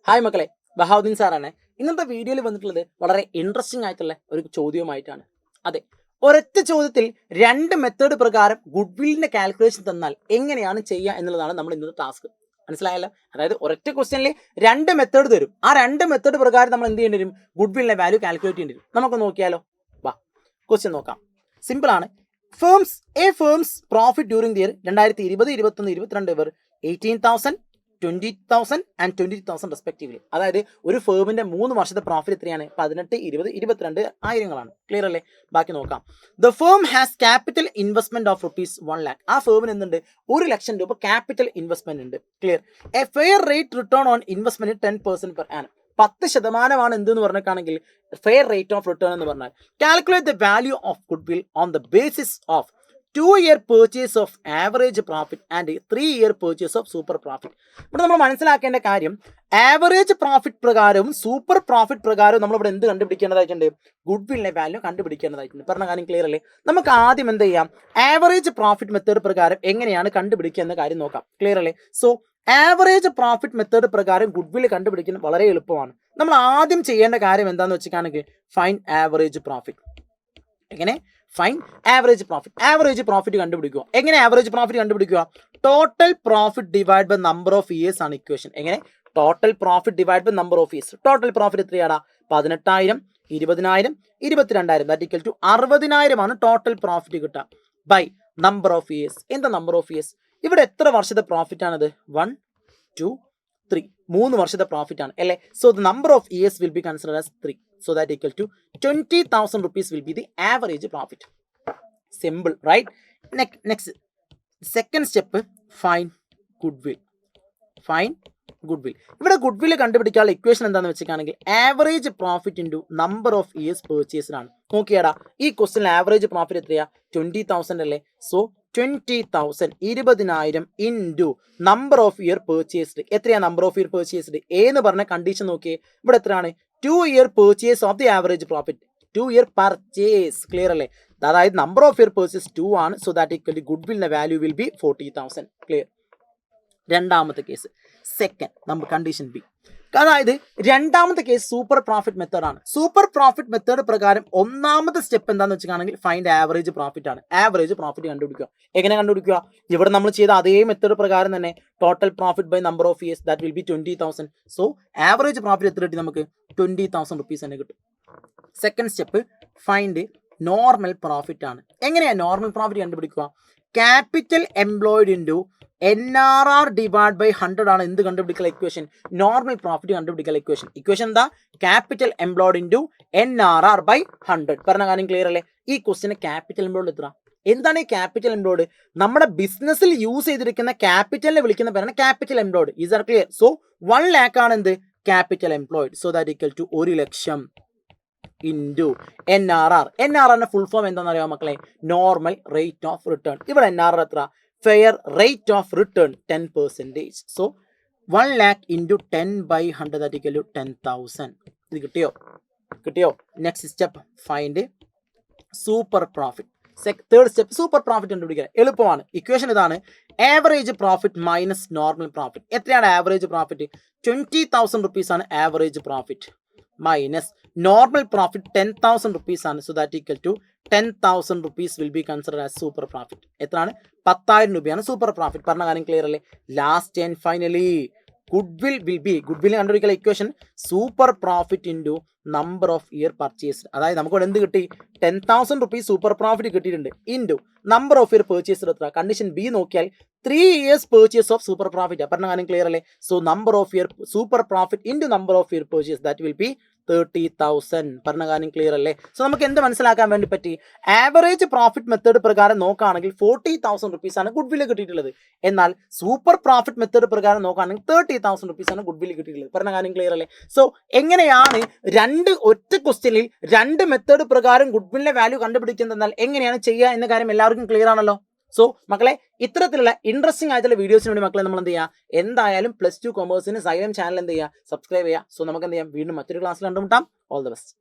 Hi മക്കളെ, ബഹാവുദ്ദീൻ സാറാണ്. ഇന്നത്തെ വീഡിയോയിൽ വന്നിട്ടുള്ളത് വളരെ ഇൻട്രസ്റ്റിംഗ് ആയിട്ടുള്ള ഒരു ചോദ്യവുമായിട്ടാണ്. അതെ, ഒരൊറ്റ ചോദ്യത്തിൽ രണ്ട് മെത്തേഡ് പ്രകാരം ഗുഡ് വില്ലിന്റെ കാൽക്കുലേഷൻ തന്നാൽ എങ്ങനെയാണ് ചെയ്യുക എന്നുള്ളതാണ് നമ്മൾ ഇന്നത്തെ ടാസ്ക്. മനസ്സിലായല്ലോ? അതായത് ഒരൊറ്റ ക്വസ്റ്റ്യനിൽ രണ്ട് മെത്തേഡ് തരും. ആ രണ്ട് മെത്തേഡ് പ്രകാരം നമ്മൾ എന്ത് ചെയ്യേണ്ടി വരും? ഗുഡ് വില്ലിന്റെ വാല്യൂ കാൽക്കുലേറ്റ് ചെയ്യേണ്ടി വരും. നമുക്ക് നോക്കിയാലോ. വാ, ക്വസ്റ്റ്യൻ നോക്കാം. സിമ്പിൾ ആണ്. Firms profit during the year 2020, 2021, 2022 ഇവർ 18,000, 20,000 ആൻഡ് 20,000 റെസ്പെക്റ്റീവ്ലി. അതായത് ഒരു ഫേമിന്റെ 3 വർഷത്തെ പ്രോഫിറ്റ് എത്രയാണ്? 18, 20, 22 ആയിരങ്ങളാണ്. ക്ലിയർ അല്ലേ? ബാക്കി നോക്കാം. The firm has capital investment of ₹1 lakh. ആ ഫേമിന് എന്തുണ്ട്? 1 ലക്ഷം രൂപ ക്യാപിറ്റൽ ഇൻവെസ്റ്റ്മെന്റ് ഉണ്ട്. Clear. A fair rate return on investment 10% per annum. 10% എന്തെന്ന് പറഞ്ഞിട്ടാണെങ്കിൽ ഫെയർ റേറ്റ് ഓഫ് റിട്ടേൺ എന്ന് പറഞ്ഞാൽ calculate the value of good will on the basis of 2-year purchase of average profit and 3-year purchase of super profit. ഇവിടെ നമ്മൾ മനസ്സിലാക്കേണ്ട കാര്യം, average profit പ്രകാരവും super profit പ്രകാരവും നമ്മളിവിടെ എന്ത് കണ്ടുപിടിക്കേണ്ടതായിട്ടുണ്ട്? Good വില്ലിന്റെ വാല്യൂ കണ്ടുപിടിക്കേണ്ടതായിട്ടുണ്ട്. പറഞ്ഞ കാര്യം ക്ലിയർ അല്ലേ? നമുക്ക് ആദ്യം എന്ത് ചെയ്യാം? ആവറേജ് പ്രോഫിറ്റ് മെത്തേഡ് പ്രകാരം എങ്ങനെയാണ് കണ്ടുപിടിക്കുക എന്ന കാര്യം നോക്കാം. ക്ലിയർ അല്ലേ? സോ ആവറേജ് പ്രോഫിറ്റ് മെത്തേഡ് പ്രകാരം ഗുഡ് വില്ല് കണ്ടുപിടിക്കുന്നത് വളരെ എളുപ്പമാണ്. നമ്മൾ ആദ്യം ചെയ്യേണ്ട കാര്യം എന്താണെന്ന് വെച്ചിട്ടാണെങ്കിൽ ഫൈൻഡ് ആവറേജ് പ്രോഫിറ്റ്. എങ്ങനെ? Fine average profit. Average profit കണ്ടുപിടിക്കുക. എങ്ങനെ ആവറേജ് പ്രോഫിറ്റ് കണ്ടുപിടിക്കുക? Total profit divide by number of years ആണ് ഇക്വേഷൻ. എങ്ങനെ? Total profit divide by number of years. Total profit എത്രയാണ്? 18,000, 20,000, 22,000. ദാറ്റ് ഈക്വൽ ടു 60,000 ആണ് ടോട്ടൽ പ്രോഫിറ്റ് കിട്ടുക. By number of years. എന്താ number of years? ഇവിടെ എത്ര വർഷത്തെ പ്രോഫിറ്റ് ആണത്? 1, 2, 3. 3 വർഷത്തെ പ്രോഫിറ്റ് ആണ് അല്ലേ? So the number of years will be considered as 3. So that equal to 20,000 rupees will be the average profit. Simple, right? Next, second step, find goodwill. Find goodwill. ഇവിടെ goodwill കണ്ടുപിടിക്കാനുള്ള equation എന്താണെന്ന് വെച്ചിട്ടാണെങ്കിൽ average profit into number of years purchased ആണ്. നോക്കിയാടാ, ഈ ക്വസ്റ്റിൽ average profit എത്രയാ? 20,000 അല്ലേ? So 20,000 20,000 into number of year purchased. എത്രയാ നമ്പർ ഓഫ് ഇയർ പേർച്ചേസ്ഡ്? എന്ന് പറഞ്ഞ കണ്ടീഷൻ നോക്കിയേ. ഇവിടെ എത്രയാണ്? 2-year purchase of the average profit. 2-year purchase. Clear അല്ലേ? അതായത് നമ്പർ ഓഫ് ഇയർ പേർച്ചേസ് 2 ആണ്. So that equal to good വില്ലിന്റെ വാല്യൂ വിൽ ബി 40,000. ക്ലിയർ. രണ്ടാമത്തെ കേസ്, സെക്കൻഡ് നമ്മൾ കണ്ടീഷൻ ബി. അതായത് രണ്ടാമത്തെ കേസ് സൂപ്പർ പ്രോഫിറ്റ് മെത്തേഡ് ആണ്. സൂപ്പർ പ്രോഫിറ്റ് മെത്തേഡ് പ്രകാരം ഒന്നാമത്തെ സ്റ്റെപ്പ് എന്താണെന്ന് വെച്ചിട്ടാണെങ്കിൽ ഫൈൻഡ് ആവറേജ് പ്രോഫിറ്റ് ആണ്. ആവറേജ് പ്രോഫിറ്റ് കണ്ടുപിടിക്കുക. എങ്ങനെ കണ്ടുപിടിക്കുക? ഇവിടെ നമ്മൾ ചെയ്ത അതേ മെത്തേഡ് പ്രകാരം തന്നെ total profit by number of years that will be 20,000. So average profit എത്ര കിട്ടി? നമുക്ക് 20,000 റുപ്പീസ് തന്നെ കിട്ടും. Second step find normal profit ആണ്. എങ്ങനെയാണ് നോർമൽ പ്രോഫിറ്റ് കണ്ടുപിടിക്കുക? Capital employed into NRR divide by 100 ആണ് എന്ത് കണ്ടുപിടിക്കൽ ഇക്വേഷൻ? നോർമൽ പ്രോഫിറ്റ് കണ്ടുപിടിക്കൽ ഇക്വേഷൻ. ഇക്വേഷൻ എന്താ? Capital employed into NRR by 100. പറഞ്ഞ കാര്യം ക്ലിയർ അല്ലേ? ഈ ക്വസ്റ്റിന് ക്യാപിറ്റൽ എംപ്ലോയിഡ് എത്ര? എന്താണ് ഈ ക്യാപിറ്റൽ എംപ്ലോയിഡ്? നമ്മുടെ ബിസിനസ്സിൽ യൂസ് ചെയ്തിരിക്കുന്ന ക്യാപിറ്റലിനെ വിളിക്കുന്ന പേരാണ് capital employed. Is are clear? So 1 lakh ആണ് എന്ത്? Capital employed. So that equal to 1 ലക്ഷം ഇൻറ്റു NRR. NRRന്റെ ഫുൾ ഫോം എന്താണെന്ന് അറിയാമോ മക്കളെ? Normal rate of return. ഇവിടെ NRR എത്ര? Fair rate of return 10%. So 1 lakh into 10 by 100 that equal to 10,000. ഇത് കിട്ടിയോ? Next step find super profit. Third step super profit കണ്ടുപിടിക്കുക. എളുപ്പമാണ്. ഇക്വേഷൻ ഇതാണ്. Average profit minus normal profit. എത്രയാണ് average profit? 20,000 rupees ആണ് average profit. Minus normal profit 10,000 rupees ആണ്. So that equal to 10,000 rupees will be considered as super profit. എത്രയാണ്? 10,000 രൂപയാണ് super profit. പറഞ്ഞ കാര്യം ക്ലിയർ അല്ലേ? Last and finally goodwill will be, goodwill കണ്ടുപിടിക്കുന്ന equation super profit into number of year purchased. അതായത് നമുക്ക് എന്ത് കിട്ടി? 10,000 റുപ്പീസ് സൂപ്പർ പ്രോഫിറ്റ് കിട്ടിയിട്ടുണ്ട്. Into number of year purchased എത്ര? കണ്ടീഷൻ ബി നോക്കിയാൽ 3 years purchase of super profit. പറഞ്ഞ കാര്യം ക്ലിയർ അല്ലേ? So number of year super profit into number of year purchase that will B 30,000. പറഞ്ഞ കാര്യം ക്ലിയർ അല്ലേ? So നമുക്ക് എന്ത് മനസ്സിലാക്കാൻ വേണ്ടി പറ്റി? ആവറേജ് പ്രോഫിറ്റ് മെത്തേഡ് പ്രകാരം നോക്കുകയാണെങ്കിൽ 40,000 റുപ്പീസ് ആണ് ഗുഡ് വില്ല് കിട്ടിയിട്ടുള്ളത്. എന്നാൽ സൂപ്പർ പ്രോഫിറ്റ് മെത്തേഡ് പ്രകാരം നോക്കുകയാണെങ്കിൽ 30,000 റുപ്പീസ് ആണ് ഗുഡ് വില്ല് കിട്ടിയിട്ടുള്ളത്. പറഞ്ഞ കാര്യം ക്ലിയർ അല്ലേ? സോ എങ്ങനെയാണ് ഒറ്റ ക്വസ്റ്റ്യനിൽ രണ്ട് മെത്തേഡ് പ്രകാരം ഗുഡ് വില്ലിന്റെ വാല്യൂ കണ്ടുപിടിക്കുന്നതെന്നാൽ എങ്ങനെയാണ് ചെയ്യുക എന്ന കാര്യം എല്ലാവർക്കും ക്ലിയർ ആണല്ലോ? സോ മക്കളെ, ഇത്തരത്തിലുള്ള ഇൻട്രസ്റ്റിംഗ് ആയിട്ടുള്ള വീഡിയോസിന് വേണ്ടി മക്കളെ നമ്മൾ എന്ത് ചെയ്യുക? എന്തായാലും +2 കൊമേഴ്സിന് സൈലം ചാനൽ എന്ത് ചെയ്യുക? സബ്സ്ക്രൈബ് ചെയ്യുക. സോ നമുക്ക് എന്ത് ചെയ്യാം? വീണ്ടും മറ്റൊരു ക്ലാസ്സിൽ കണ്ടുമുട്ടാം. All the best.